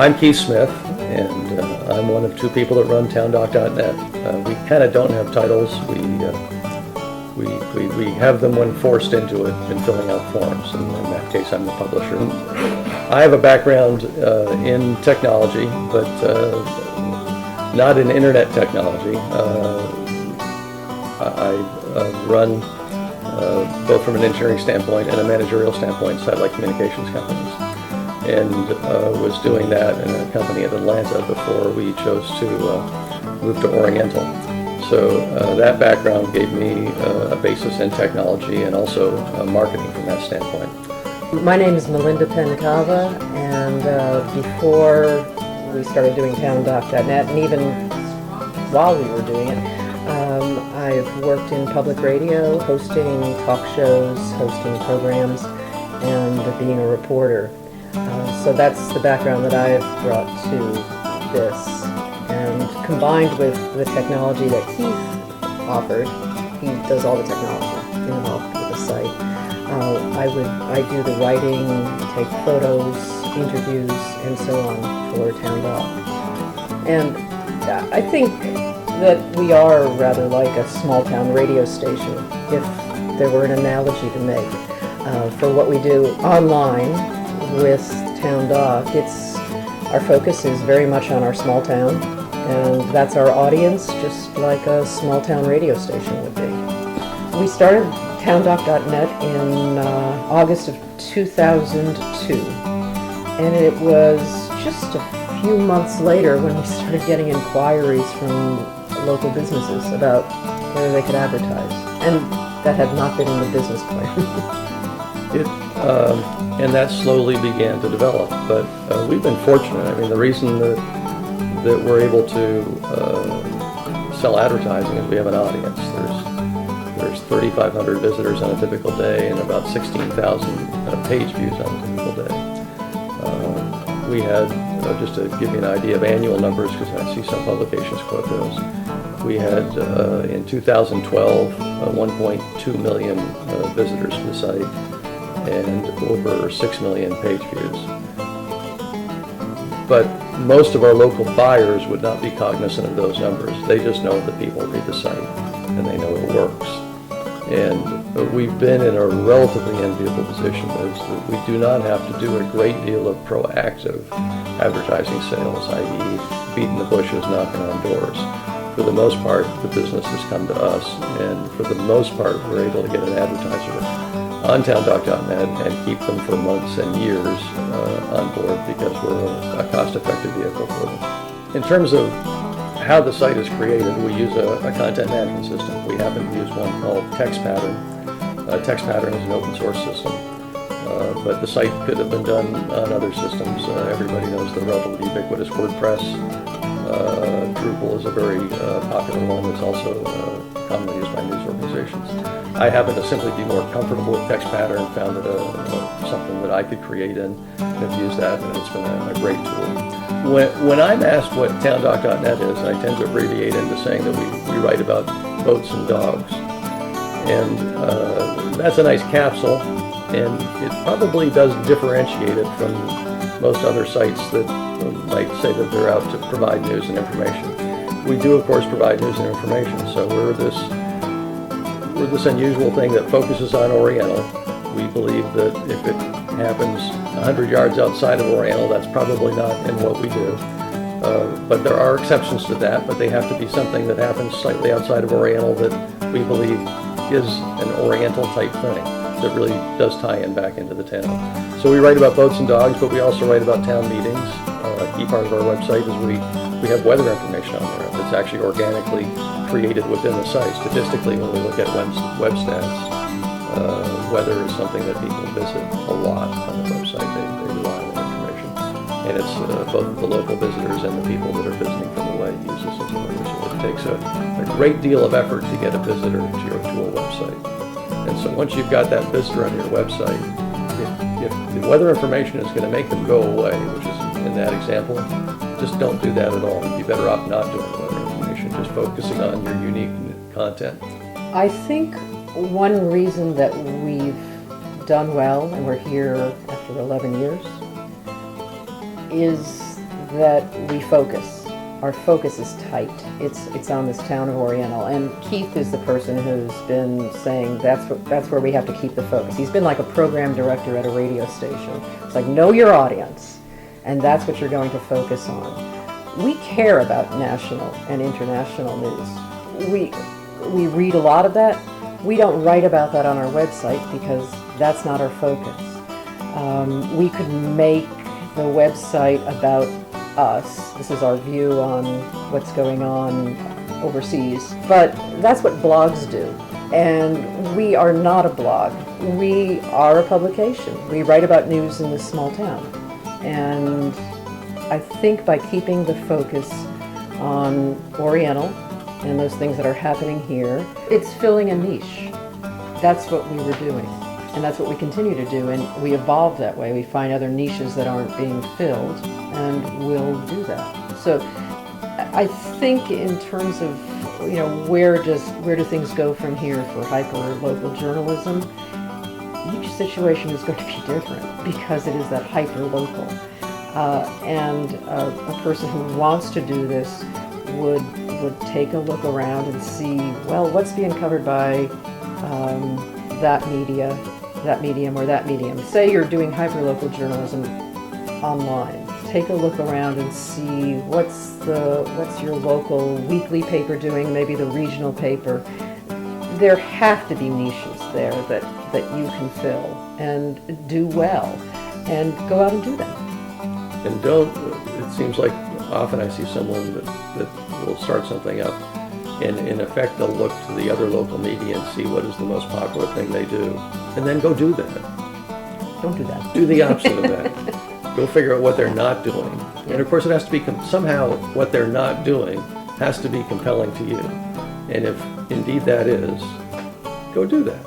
I'm Keith Smith, and I'm one of two people that run TownDock.net. We kind of don't have titles. We have them when forced into it in filling out forms, and in that case I'm the publisher. I have a background in technology, but not in internet technology. I run, both from an engineering standpoint and a managerial standpoint, satellite communications companies. And was doing that in a company in Atlanta before we chose to move to Oriental. So that background gave me a basis in technology and also marketing from that standpoint. My name is Melinda Pencava, and before we started doing TownDock.net, and even while we were doing it, I've worked in public radio, hosting talk shows, hosting programs, and being a reporter. So that's the background that I've brought to this. And combined with the technology that Keith offered, he does all the technology involved with the site. I do the writing, take photos, interviews, and so on for TownDock. And I think that we are rather like a small town radio station, if there were an analogy to make, for what we do online with TownDock. Our focus is very much on our small town, and that's our audience, just like a small town radio station would be. We started TownDock.net in August of 2002, and it was just a few months later when we started getting inquiries from local businesses about whether they could advertise, and that had not been in the business plan. And that slowly began to develop, but we've been fortunate. I mean, the reason that we're able to sell advertising is we have an audience. There's 3,500 visitors on a typical day and about 16,000 page views on a typical day. We had, just to give you an idea of annual numbers, because I see some publications quote those, we had in 2012 1.2 million visitors to the site and over 6 million page views. But most of our local buyers would not be cognizant of those numbers. They just know that people read the site and they know it works. And we've been in a relatively enviable position is that we do not have to do a great deal of proactive advertising sales, i.e. beating the bushes, knocking on doors. For the most part, the business has come to us, and for the most part, we're able to get an advertiser on TownDock.net and keep them for months and years on board because we're a cost-effective vehicle for them. In terms of how the site is created, we use a content management system. We happen to use one called TextPattern. TextPattern is an open source system, but the site could have been done on other systems. Everybody knows the relatively ubiquitous WordPress. Drupal is a very popular one that's also commonly used by news organizations. I happen to simply be more comfortable with TextPattern, found it something that I could create in, and have used that, and it's been a great tool. When I'm asked what TownDock.net is, I tend to abbreviate into saying that we write about boats and dogs. And that's a nice capsule, and it probably does differentiate it from most other sites that might say that they're out to provide news and information. We do, of course, provide news and information, so we're this unusual thing that focuses on Oriental. We believe that if it happens 100 yards outside of Oriental, that's probably not in what we do. But there are exceptions to that, but they have to be something that happens slightly outside of Oriental that we believe is an Oriental type thing that really does tie in back into the town. So we write about boats and dogs, but we also write about town meetings. A key part of our website is we have weather information on there that's actually organically created within the site. Statistically, when we look at web stats, weather is something that people visit a lot on the website. They rely on that information. And it's both the local visitors and the people that are visiting from away use this as a weather. So it takes a great deal of effort to get a visitor to a website. And so once you've got that visitor on your website, if the weather information is going to make them go away, which is in that example, just don't do that at all. You'd be better off not doing the weather information, just focusing on your unique content. I think one reason that we've done well, and we're here after 11 years, is that we focus. Our focus is tight. It's on this town of Oriental, and Keith is the person who's been saying that's where we have to keep the focus. He's been like a program director at a radio station. It's like, know your audience, and that's what you're going to focus on. We care about national and international news. We read a lot of that. We don't write about that on our website because that's not our focus. We could make the website about us. This is our view on what's going on overseas. But that's what blogs do. And we are not a blog. We are a publication. We write about news in this small town. And I think by keeping the focus on Oriental and those things that are happening here, it's filling a niche. That's what we were doing. And that's what we continue to do, and we evolve that way. We find other niches that aren't being filled, and we'll do that. So I think in terms of, where do things go from here for hyper-local journalism, each situation is going to be different because it is that hyper-local. And a person who wants to do this would take a look around and see, well, what's being covered by that medium or that medium. Say you're doing hyperlocal journalism online. Take a look around and see what's your local weekly paper doing, maybe the regional paper. There have to be niches there that you can fill and do well, and go out and do them. And it seems like often I see someone that will start something up, and in effect they'll look to the other local media and see what is the most popular thing they do, and then go do that. Don't do that. Do the opposite of that. Go figure out what they're not doing. And of course it has to be, somehow what they're not doing has to be compelling to you. And if indeed that is, go do that.